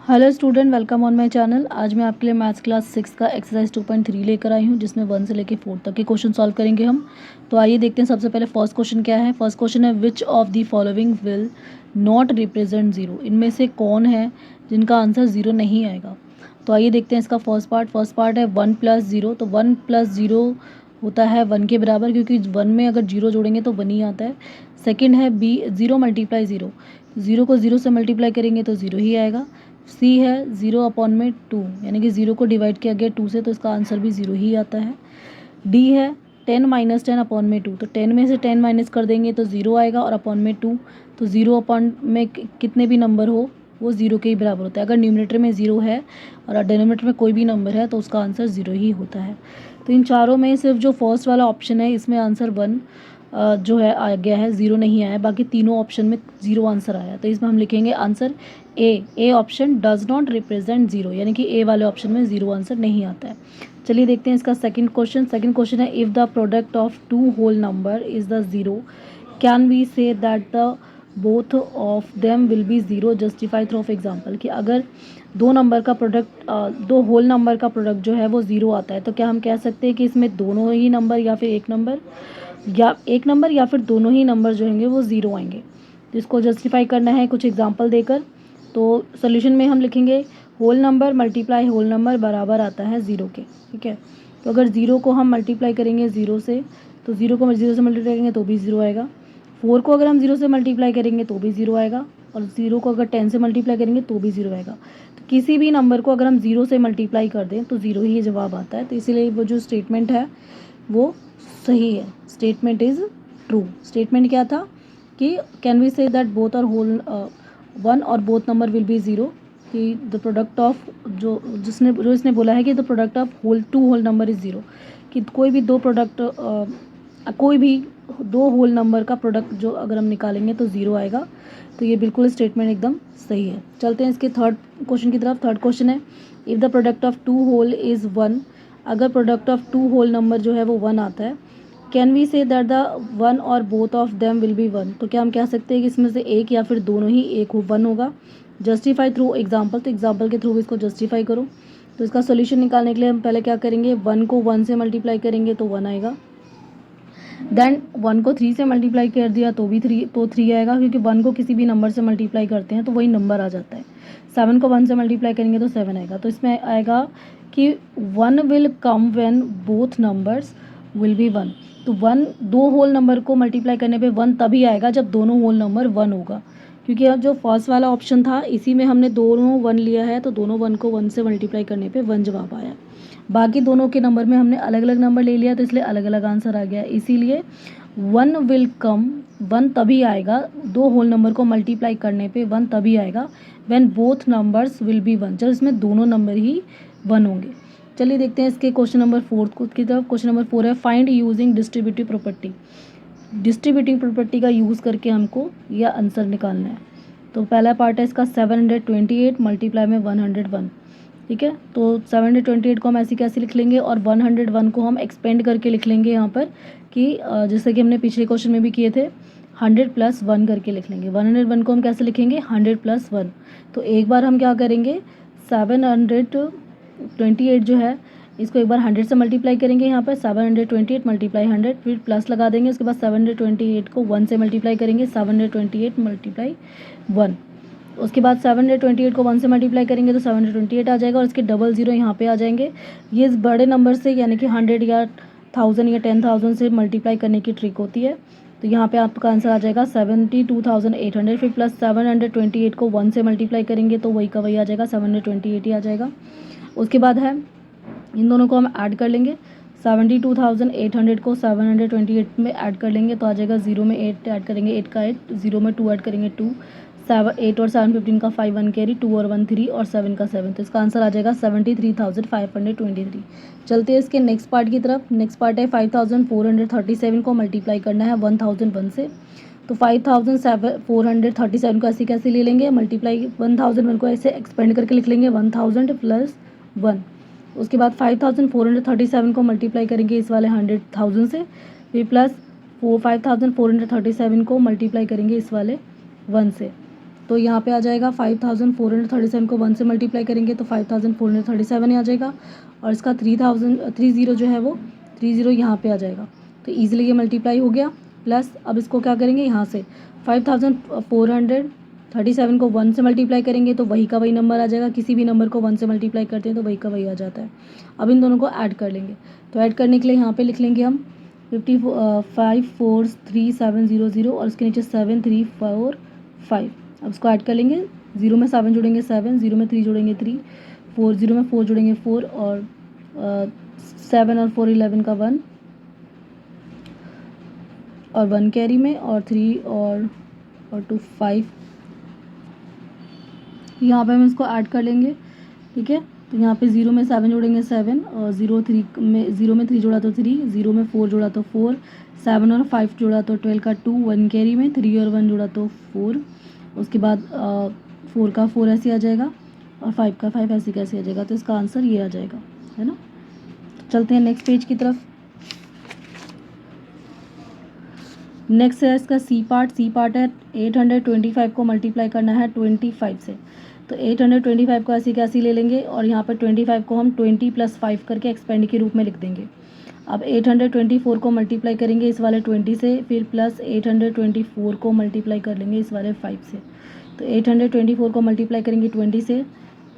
Hello student, welcome on my channel. आज मैं आपके लिए मैथ्स क्लास 6 का एक्सरसाइज 2.3 लेकर आई हूँ, जिसमें 1 से लेकर 4 तक के क्वेश्चन सॉल्व करेंगे हम। तो आइए देखते हैं सबसे पहले फर्स्ट क्वेश्चन क्या है। फर्स्ट क्वेश्चन है which of the following will not represent zero. इनमें से कौन है जिनका आंसर जीरो नहीं आएगा। तो आइए देखते हैं इसका फर्स्ट पार्ट है 1 + 0। तो 1 + 0 होता है 1 के बराबर, क्योंकि 1 में अगर जीरो जोड़ेंगे तो 1 ही आता है। सेकेंड है बी 0 × 0। जीरो को 0 से मल्टीप्लाई करेंगे तो 0 ही आएगा। सी है 0/2, यानी कि 0 को डिवाइड किया गया 2 से, तो इसका आंसर भी 0 ही आता है। डी है 10 - 10/2। तो 10 में से 10 माइनस कर देंगे तो 0 आएगा, और अपॉन में 2, तो 0 अपॉन में कितने भी नंबर हो वो 0 के ही बराबर होता है। अगर न्यूमरेटर में 0 है और डिनोमिनेटर में कोई भी नंबर है तो उसका आंसर 0 ही होता है। तो इन चारों में सिर्फ जो फर्स्ट वाला ऑप्शन है इसमें आंसर 1 जो है आ गया है, 0 नहीं आया। बाकी तीनों ऑप्शन में 0 आंसर आया। तो इसमें हम लिखेंगे answer A option does not represent zero, यानी कि ए वाले ऑप्शन में 0 आंसर नहीं आता है। चलिए देखते हैं इसका सेकंड क्वेश्चन है if the product of two whole number is the zero can we say that the both of them will be zero justify through of example. कि अगर दो नंबर का प्रोडक्ट दो होल नंबर का product जो है वो 0 आता है, तो क्या हम कह सकते हैं कि इसमें दोनों ही नंबर या फिर एक नंबर या फिर दोनों ही नंबर जो होंगे वो 0 आएंगे। तो इसको जस्टिफाई करना है कुछ एग्जांपल देकर। तो सोल्यूशन में हम लिखेंगे whole number multiply whole number बराबर आता है 0 के। ठीक है, तो अगर 0 को हम मल्टीप्लाई करेंगे 0 से, तो 0 को 0 से मल्टीप्लाई करेंगे तो भी 0 आएगा। 4 को अगर हम 0 से मल्टीप्लाई करेंगे तो भी 0 आएगा, और 0 को अगर 10 से मल्टीप्लाई करेंगे तो भी 0 आएगा। तो किसी भी नंबर को अगर हम 0 से मल्टीप्लाई कर दें तो 0 ही जवाब आता है। तो इसीलिए वो जो स्टेटमेंट है वो सही है। Statement is true. स्टेटमेंट क्या था कि can we say that both are whole 1 और बोथ नंबर विल बी 0। कि द प्रोडक्ट ऑफ जो इसने बोला है कि the product of two whole number is 0। कि कोई भी दो होल नंबर का प्रोडक्ट जो अगर हम निकालेंगे तो 0 आएगा। तो ये बिल्कुल स्टेटमेंट एकदम सही है। चलते हैं इसके थर्ड क्वेश्चन की तरफ। थर्ड क्वेश्चन है if the product of two whole is 1। अगर product of two whole number जो है वो 1 आता है, can we say that the 1 और both of them will be 1। तो क्या हम कह सकते हैं कि इसमें से एक या फिर दोनों ही एक 1 होगा। Justify through example. तो एग्जाम्पल के थ्रू इसको जस्टिफाई करो। तो इसका सोल्यूशन निकालने के लिए हम पहले क्या करेंगे, 1 को 1 से मल्टीप्लाई करेंगे तो 1 आएगा। देन 1 को 3 से मल्टीप्लाई कर दिया तो भी 3 आएगा, क्योंकि 1 को किसी भी नंबर से मल्टीप्लाई करते हैं तो वही नंबर आ जाता है। 7 को 1 से मल्टीप्लाई करेंगे तो 7 आएगा। तो इसमें आएगा कि 1 will come when both numbers will be 1। तो 1 दो होल नंबर को मल्टीप्लाई करने पे 1 तभी आएगा जब दोनों होल नंबर 1 होगा। क्योंकि अब जो फर्स्ट वाला ऑप्शन था इसी में हमने दोनों 1 लिया है, तो दोनों 1 को 1 से मल्टीप्लाई करने पे 1 जवाब आया। बाकी दोनों के नंबर में हमने अलग अलग नंबर ले लिया, तो इसलिए अलग अलग आंसर आ गया। इसीलिए 1 विल कम, 1 तभी आएगा दो होल नंबर को मल्टीप्लाई करने पे 1 तभी आएगा when both numbers will be 1, जब इसमें दोनों नंबर ही 1 होंगे। चलिए देखते हैं इसके क्वेश्चन नंबर 4 की तरफ। क्वेश्चन नंबर 4 है find using distributive property. Distributive property का यूज़ करके हमको यह आंसर निकालना है। तो पहला पार्ट है इसका 728 मल्टीप्लाई में 101। ठीक है, तो 728 को हम ऐसे कैसे लिख लेंगे, और 101 को हम एक्सपेंड करके लिख लेंगे यहाँ पर कि जैसे कि हमने पिछले क्वेश्चन में भी किए थे 100 + 1 करके लिख लेंगे। 101 को हम कैसे लिखेंगे, 100 + 1। तो एक बार हम क्या करेंगे, 728 जो है इसको एक बार 100 से मल्टीप्लाई करेंगे। यहाँ पर 728 मल्टीप्लाई 100, फिर प्लस लगा देंगे। उसके बाद 728 को 1 से मल्टीप्लाई करेंगे, 728 मल्टीप्लाई 1। उसके बाद 728 को 1 से मल्टीप्लाई करेंगे तो 728 आ जाएगा, और इसके डबल ज़ीरो यहाँ पे आ जाएंगे। ये इस बड़े नंबर से यानी कि 100 या 1000 या 10,000 से मल्टीप्लाई करने की ट्रिक होती है। तो यहाँ पे आपका आंसर आ जाएगा 72,800। फिर प्लस 728 को 1 से मल्टीप्लाई करेंगे तो वही का वही आ जाएगा, 728 ही आ जाएगा। उसके बाद है इन दोनों को हम ऐड कर लेंगे। 72,800 को 728 में ऐड कर लेंगे तो आ जाएगा, 0 में 8 ऐड करेंगे 8 का 8, 0 में 2 ऐड करेंगे 2, 8 और 7 15 का 5 1 कैरी, 2 और 1 3 और 7 का 7। तो इसका आंसर आ जाएगा 73,523। चलते हैं इसके नेक्स्ट पार्ट की तरफ। नेक्स्ट पार्ट है 5,437 को मल्टीप्लाई करना है 1001 से। तो 5,437 को ऐसे कैसे ले लेंगे, मल्टीप्लाई 1001 को ऐसे एक्सपेंड करके लिख लेंगे 1000 + 1। उसके बाद 5,437 को मल्टीप्लाई करेंगे इस वाले 100,000 से, फिर प्लस 5,437 को मल्टीप्लाई करेंगे इस वाले 1 से। तो यहाँ पे आ जाएगा 5437 को 1 से मल्टीप्लाई करेंगे तो 5437 ही आ जाएगा, और इसका 30 जो है वो 30 यहाँ पे आ जाएगा। तो ईजिली ये मल्टीप्लाई हो गया। प्लस अब इसको क्या करेंगे, यहाँ से 5437 को 1 से मल्टीप्लाई करेंगे तो वही का वही नंबर आ जाएगा। किसी भी नंबर को 1 से मल्टीप्लाई करते हैं तो वही का वही आ जाता है। अब इन दोनों को ऐड कर लेंगे। तो ऐड करने के लिए यहाँ पे लिख लेंगे हम 543700 और उसके नीचे 7345। अब इसको ऐड कर लेंगे। 0 में 7 जोड़ेंगे 7, 0 में 3 जोड़ेंगे 3, 4 0 में 4 जोड़ेंगे 4, और 7 और 4 11 का 1, और 1 कैरी में, और 3 और 2 5। यहाँ पे हम इसको ऐड कर लेंगे। ठीक है, तो यहाँ पे 0 में 7 जोड़ेंगे 7, और 0 में 3 जोड़ा तो 3, 0 में 4 जोड़ा तो 4, 7 और 5 जोड़ा तो 12 का 2, 1 कैरी में, 3 और 1 जोड़ा तो 4। उसके बाद 4 का 4 ऐसे आ जाएगा, और 5 का 5 ऐसे कैसे आ जाएगा। तो इसका आंसर ये आ जाएगा, है ना। चलते हैं नेक्स्ट पेज की तरफ। नेक्स्ट है इसका सी पार्ट है 825 को मल्टीप्लाई करना है 25 से। तो 825 को ऐसी कैसी ले लेंगे, और यहाँ पर 25 को हम 20 + 5 करके एक्सपेंड के रूप में लिख देंगे। अब 824 को मल्टीप्लाई करेंगे इस वाले 20 से, फिर प्लस 824 को मल्टीप्लाई कर लेंगे इस वाले 5 से। तो 824 को मल्टीप्लाई करेंगे 20 से,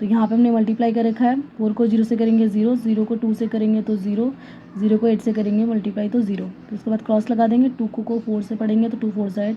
तो यहाँ पे हमने मल्टीप्लाई कर रखा है। 4 को 0 से करेंगे 0, 0 को 2 से करेंगे तो 0, 0 को 8 से करेंगे मल्टीप्लाई तो 0। तो उसके बाद क्रॉस लगा देंगे। 2 को 4 से पढ़ेंगे तो 2 4 = 8,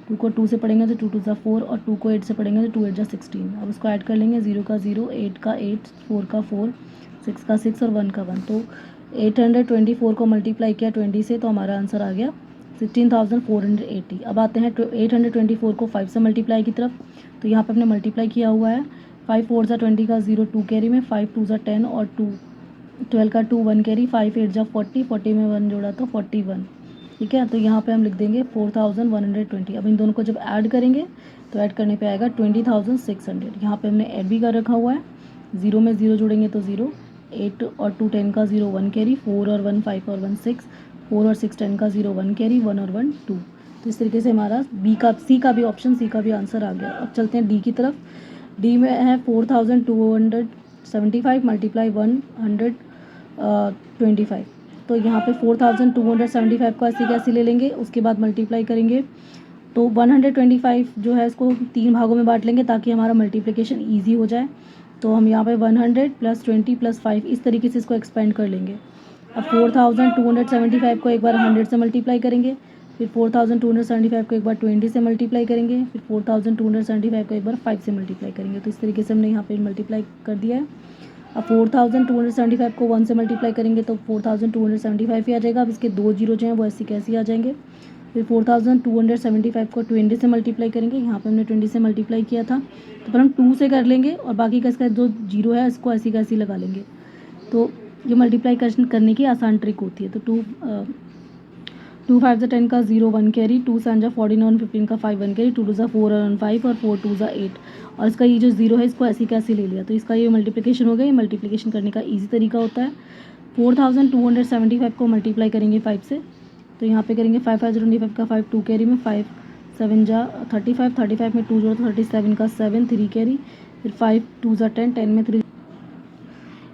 2 को 2 से पढ़ेंगे तो 2 2 = 4, और 2 को 8 से पढ़ेंगे तो 2 8 = 16। अब उसको ऐड कर लेंगे। 0 का 0, 8 का 8, 4 का 4, 6 का 6 और 1 का 1। तो 824 को मल्टीप्लाई किया 20 से, तो हमारा आंसर आ गया 16,480। अब आते हैं 824 को 5 से मल्टीप्लाई की तरफ। तो यहाँ पर हमने मल्टीप्लाई किया हुआ है। 5 4 = 20 का 0 2 कैरी में, 5 2 = 10 और 12 का 2 1 कैरी, 5 8 = 40, 40 में 1 जोड़ा तो 41। ठीक है, तो यहाँ पे हम लिख देंगे 4120। अब इन दोनों को जब ऐड करेंगे तो ऐड करने पे आएगा 20,600। यहाँ पे हमने ऐड भी कर रखा हुआ है। 0 में 0 जोड़ेंगे तो 0, 8 और 2 10 का 0 1 कैरी, 4 और 1 5 और 1 6, 4 और 6 10 का 0 1 कैरी, 1 और 1 2। तो इस तरीके से हमारा सी का भी आंसर आ गया। अब चलते हैं डी की तरफ। डी में है 4275 मल्टीप्लाई 125। तो यहाँ पे 4275 को ऐसे कैसे ले लेंगे, उसके बाद मल्टीप्लाई करेंगे। तो 125 जो है इसको 3 भागों में बांट लेंगे ताकि हमारा मल्टीप्लिकेशन ईजी हो जाए। तो हम यहाँ पे 100 + 20 + 5 इस तरीके से इसको एक्सपेंड कर लेंगे। अब 4275 को एक बार 100 से मल्टीप्लाई करेंगे, फिर 4275 को एक बार 20 से मल्टीप्लाई करेंगे, फिर 4275 को एक बार 5 से मल्टीप्लाई करेंगे। तो इस तरीके से हमने यहाँ पे मल्टीप्लाई कर दिया है। अब 4275 को 1 से मल्टीप्लाई करेंगे तो 4275 ही आ जाएगा। अब इसके 2 जीरो जो हैं वो ऐसे कैसे आ जाएंगे। फिर 4275 को 20 से मल्टीप्लाई करेंगे। यहाँ पे हमने 20 से मल्टीप्लाई किया था, तो पर हम 2 से कर लेंगे और बाकी का इसका जो जीरो है इसको ऐसी कैसी लगा लेंगे। तो ये मल्टीप्लाई करने की आसान ट्रिक होती है। तो 2 5 = 10 का 0 1 कैरी, 2 7 = 14 और 15 का 5 1 कैरी, 2 2 = 4 और 5 और 4 2 = 8। और इसका ये जो जीरो है इसको ऐसी कैसे ले लिया। तो इसका ये मल्टीप्लिकेशन हो गया। ये मल्टीप्लिकेशन करने का ईजी तरीका होता है। 4275 को मल्टीप्लाई करेंगे 5 से। तो यहाँ पे करेंगे 5 5 = 25 का 5 2 कैरी में, 5 7 = 35, 35 में 2 जोड़ो तो 37 का 7 3 कैरी, फिर 5 2 = 10, 10 में 3।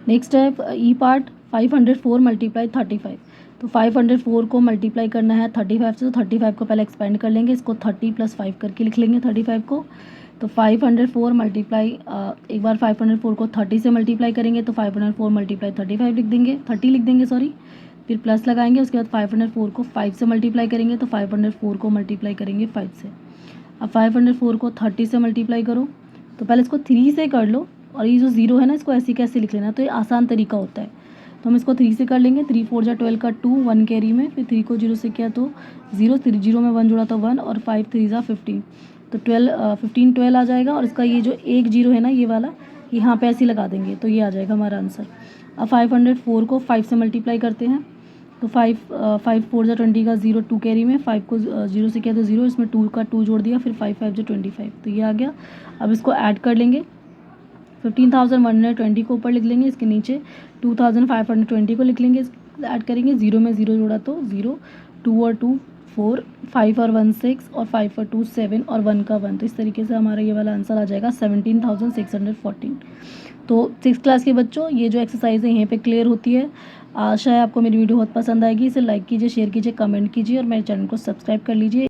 नेक्स्ट है ई पार्ट 504 मल्टीप्लाई 35। तो 504 को मल्टीप्लाई करना है 35 से। तो 35 को पहले एक्सपेंड कर लेंगे, इसको 30 + 5 करके लिख लेंगे 35 को। तो 504 मल्टीप्लाई एक बार 504 को 30 से मल्टीप्लाई करेंगे तो 504 मल्टीप्लाई 35 लिख देंगे, 30 लिख देंगे सॉरी। फिर प्लस लगाएंगे। उसके बाद 504 को 5 से मल्टीप्लाई करेंगे तो 504 को मल्टीप्लाई करेंगे 5 से। अब 504 को 30 से मल्टीप्लाई करो। तो पहले इसको 3 से कर लो, और ये जो जीरो है ना इसको ऐसे कैसे लिख लेना। तो ये आसान तरीका होता है। तो हम इसको 3 से कर लेंगे। 3 4 = 12 का 2 1 कैरी में, फिर 3 को 0 से किया तो 0, 0 में 1 जोड़ा तो 1 और 5 3 = 15। तो 12 आ जाएगा। और इसका ये जो एक जीरो है ना ये वाला, यहाँ पे ऐसे लगा देंगे तो ये आ जाएगा हमारा आंसर। अब 504 को 5 से मल्टीप्लाई करते हैं। तो 5 4 = 20 का 0 2 कैरी में, 5 को 0 से किया तो 0, इसमें 2 का 2 जोड़ दिया, फिर 5 5 = 25। तो ये आ गया। अब इसको ऐड कर लेंगे। 15,120 को ऊपर लिख लेंगे, इसके नीचे 2,520 को लिख लेंगे, ऐड करेंगे। 0 में 0 जोड़ा तो 0, 2 और 2 4, 5 और 1 6 और 5 और 2 7 और 1 का 1। तो इस तरीके से हमारा ये वाला आंसर आ जाएगा 17,614। तो 6th क्लास के बच्चों, ये जो एक्सरसाइज है यहीं पे क्लियर होती है। आशा है आपको मेरी वीडियो बहुत पसंद आएगी। इसे लाइक कीजिए, शेयर कीजिए, कमेंट कीजिए और मेरे चैनल को सब्सक्राइब कर लीजिए।